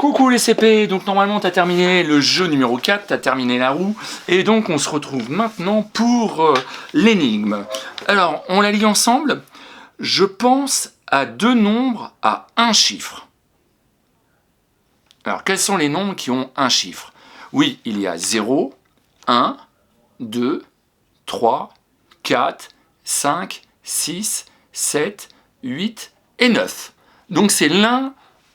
Coucou les CP, donc normalement tu as terminé le jeu numéro 4, tu as terminé la roue, et donc on se retrouve maintenant pour l'énigme. Alors, on la lit ensemble. Je pense à deux nombres à un chiffre. Alors, quels sont les nombres qui ont un chiffre? Oui, il y a 0, 1, 2, 3, 4, 5, 6, 7, 8 et 9. Donc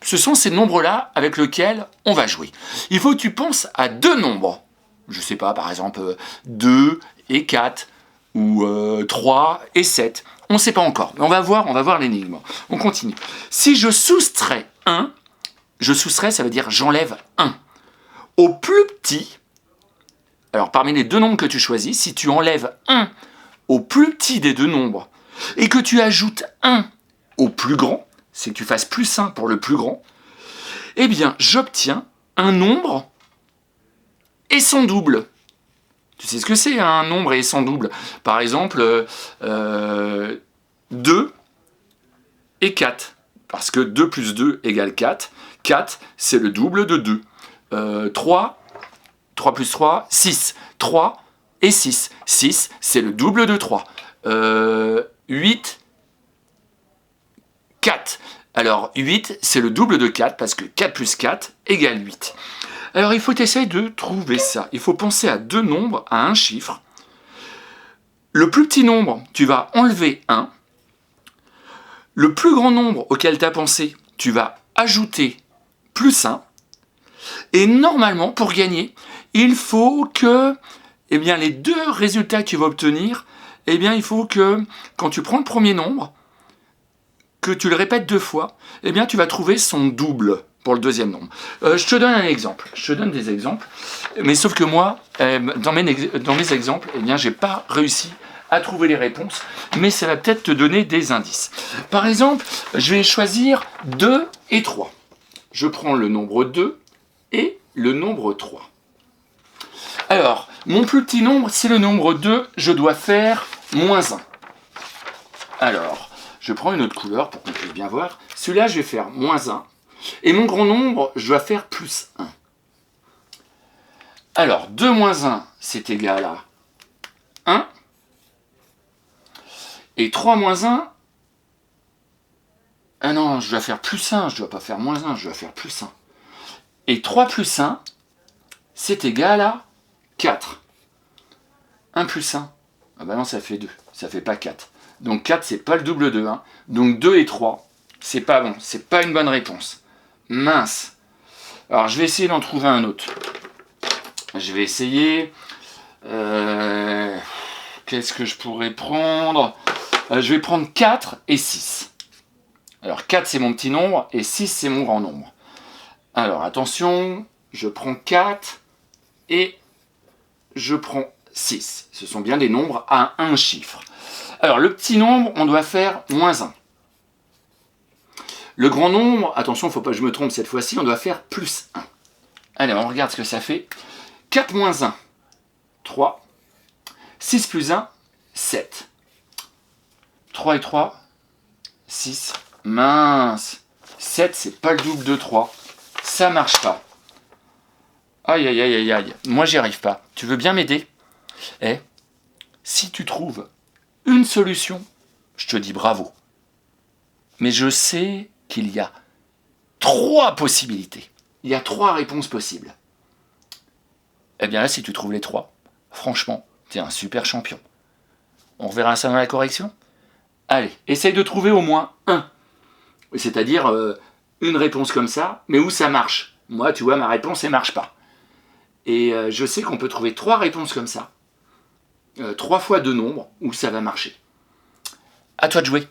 ce sont ces nombres-là avec lesquels on va jouer. Il faut que tu penses à deux nombres. Je ne sais pas, par exemple 2 et 4 ou 3 et 7. On ne sait pas encore, mais on va voir l'énigme. On continue. Si je soustrais 1, ça veut dire j'enlève 1. Au plus petit, alors parmi les deux nombres que tu choisis, si tu enlèves 1 au plus petit des deux nombres et que tu ajoutes 1 au plus grand, c'est que tu fasses plus 1 pour le plus grand, eh bien, j'obtiens un nombre et son double. Tu sais ce que c'est, un nombre et son double? Par exemple, 2 et 4. Parce que 2 plus 2 égale 4. 4, c'est le double de 2. 3 plus 3, 6. 3 et 6. 6, c'est le double de 3. 8, 4. Alors 8, c'est le double de 4, parce que 4 plus 4 égale 8. Alors il faut essayer de trouver ça. Il faut penser à deux nombres, à un chiffre. Le plus petit nombre, tu vas enlever 1. Le plus grand nombre auquel tu as pensé, tu vas ajouter plus 1. Et normalement, pour gagner, il faut que les deux résultats que tu vas obtenir, il faut que quand tu prends le premier nombre, que tu le répètes deux fois, tu vas trouver son double pour le deuxième nombre. Je te donne un exemple. Je te donne des exemples. Mais sauf que moi, dans mes exemples, j'ai pas réussi à trouver les réponses. Mais ça va peut-être te donner des indices. Par exemple, je vais choisir 2 et 3. Je prends le nombre 2 et le nombre 3. Alors, mon plus petit nombre, c'est le nombre 2. Je dois faire moins 1. Alors, je prends une autre couleur pour qu'on puisse bien voir. Celui-là, je vais faire moins 1. Et mon grand nombre, je dois faire plus 1. Alors, 2 moins 1, c'est égal à 1. Et 3 moins 1, ah non, je dois faire plus 1, je ne dois pas faire moins 1, je dois faire plus 1. Et 3 plus 1, c'est égal à 4. 1 plus 1, ah bah non, ça fait 2, ça fait pas 4. Donc 4, c'est pas le double de 1. Donc 2 et 3, c'est pas bon, c'est pas une bonne réponse. Mince. Alors je vais essayer d'en trouver un autre. Je vais essayer... qu'est-ce que je pourrais prendre? Je vais prendre 4 et 6. Alors 4 c'est mon petit nombre et 6 c'est mon grand nombre. Alors attention, je prends 4 et je prends 6. Ce sont bien des nombres à un chiffre. Alors le petit nombre, on doit faire moins 1. Le grand nombre, attention, il ne faut pas que je me trompe cette fois-ci, on doit faire plus 1. Allez, on regarde ce que ça fait. 4 moins 1, 3. 6 plus 1, 7. 3 et 3, 6. Mince. 7, c'est pas le double de 3. Ça marche pas. Aïe, aïe, aïe, aïe, aïe. Moi, j'y arrive pas. Tu veux bien m'aider? Si tu trouves une solution, je te dis bravo. Mais je sais qu'il y a 3 possibilités. Il y a 3 réponses possibles. Eh bien là, si tu trouves les 3, franchement, tu es un super champion. On reverra ça dans la correction? Allez, essaye de trouver au moins un. C'est-à-dire une réponse comme ça, mais où ça marche. Moi, tu vois, ma réponse, elle marche pas. Et je sais qu'on peut trouver 3 réponses comme ça. 3 fois 2 nombres, où ça va marcher. À toi de jouer.